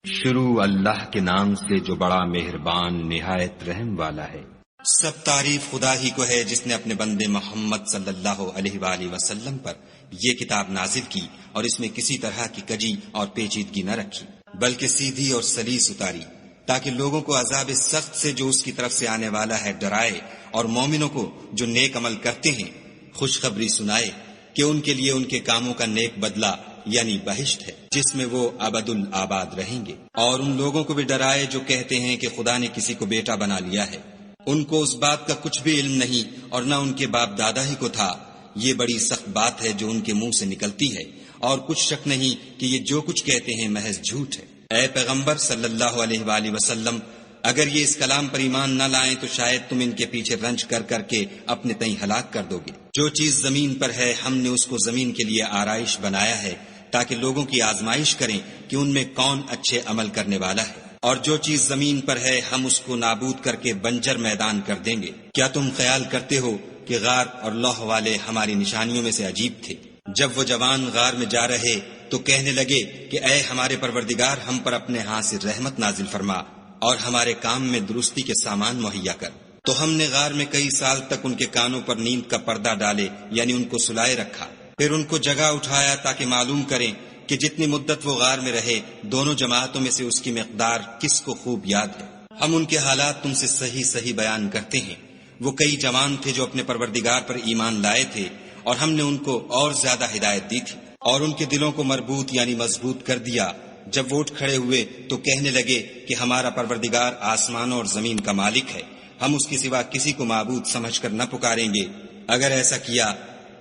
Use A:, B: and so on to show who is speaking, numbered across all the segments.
A: شروع اللہ کے نام سے جو بڑا مہربان نہایت رحم والا ہے۔
B: سب تعریف خدا ہی کو ہے جس نے اپنے بندے محمد صلی اللہ علیہ وآلہ وسلم پر یہ کتاب نازل کی اور اس میں کسی طرح کی کجی اور پیچیدگی نہ رکھی، بلکہ سیدھی اور سلیس اتاری تاکہ لوگوں کو عذاب سخت سے جو اس کی طرف سے آنے والا ہے ڈرائے، اور مومنوں کو جو نیک عمل کرتے ہیں خوشخبری سنائے کہ ان کے لیے ان کے کاموں کا نیک بدلہ یعنی بہشت ہے جس میں وہ ابد الآباد رہیں گے، اور ان لوگوں کو بھی ڈرائے جو کہتے ہیں کہ خدا نے کسی کو بیٹا بنا لیا ہے، ان کو اس بات کا کچھ بھی علم نہیں اور نہ ان کے باپ دادا ہی کو تھا۔ یہ بڑی سخت بات ہے جو ان کے منہ سے نکلتی ہے، اور کچھ شک نہیں کہ یہ جو کچھ کہتے ہیں محض جھوٹ ہے۔ اے پیغمبر صلی اللہ علیہ وآلہ وسلم، اگر یہ اس کلام پر ایمان نہ لائیں تو شاید تم ان کے پیچھے رنج کر کر کے اپنے تئیں ہلاک کر دو گے۔ جو چیز زمین پر ہے ہم نے اس کو زمین کے لیے آرائش بنایا ہے تاکہ لوگوں کی آزمائش کریں کہ ان میں کون اچھے عمل کرنے والا ہے، اور جو چیز زمین پر ہے ہم اس کو نابود کر کے بنجر میدان کر دیں گے۔ کیا تم خیال کرتے ہو کہ غار اور لوح والے ہماری نشانیوں میں سے عجیب تھے؟ جب وہ جوان غار میں جا رہے تو کہنے لگے کہ اے ہمارے پروردگار، ہم پر اپنے ہاں سے رحمت نازل فرما اور ہمارے کام میں درستی کے سامان مہیا کر۔ تو ہم نے غار میں کئی سال تک ان کے کانوں پر نیند کا پردہ ڈالے یعنی ان کو سلائے رکھا، پھر ان کو جگہ اٹھایا تاکہ معلوم کریں کہ جتنی مدت وہ غار میں رہے دونوں جماعتوں میں سے اس کی مقدار کس کو خوب یاد ہے۔ ہم ان کے حالات تم سے صحیح صحیح بیان کرتے ہیں۔ وہ کئی جوان تھے جو اپنے پروردگار پر ایمان لائے تھے، اور ہم نے ان کو اور زیادہ ہدایت دی تھی، اور ان کے دلوں کو مربوط یعنی مضبوط کر دیا۔ جب وہ اٹھ کھڑے ہوئے تو کہنے لگے کہ ہمارا پروردگار آسمانوں اور زمین کا مالک ہے، ہم اس کے سوا کسی کو معبود سمجھ کر نہ پکاریں گے۔ اگر ایسا کیا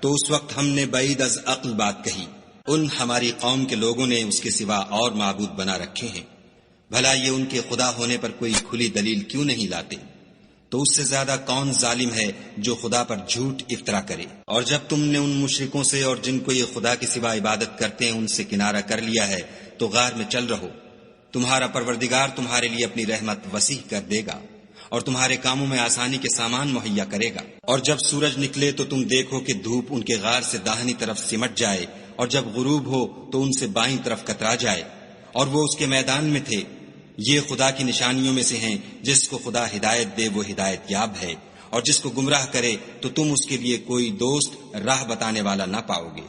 B: تو اس وقت ہم نے بعید از عقل بات کہی، ان ہماری قوم کے لوگوں نے اس کے سوا اور معبود بنا رکھے ہیں۔ بھلا یہ ان کے خدا ہونے پر کوئی کھلی دلیل کیوں نہیں لاتے؟ تو اس سے زیادہ کون ظالم ہے جو خدا پر جھوٹ افطرا کرے؟ اور جب تم نے ان مشرکوں سے اور جن کو یہ خدا کے سوا عبادت کرتے ہیں ان سے کنارہ کر لیا ہے تو غار میں چل رہو، تمہارا پروردگار تمہارے لیے اپنی رحمت وسیع کر دے گا اور تمہارے کاموں میں آسانی کے سامان مہیا کرے گا۔ اور جب سورج نکلے تو تم دیکھو کہ دھوپ ان کے غار سے داہنی طرف سمٹ جائے، اور جب غروب ہو تو ان سے بائیں طرف کترا جائے، اور وہ اس کے میدان میں تھے۔ یہ خدا کی نشانیوں میں سے ہیں، جس کو خدا ہدایت دے وہ ہدایت یاب ہے، اور جس کو گمراہ کرے تو تم اس کے لیے کوئی دوست راہ بتانے والا نہ پاؤ گے۔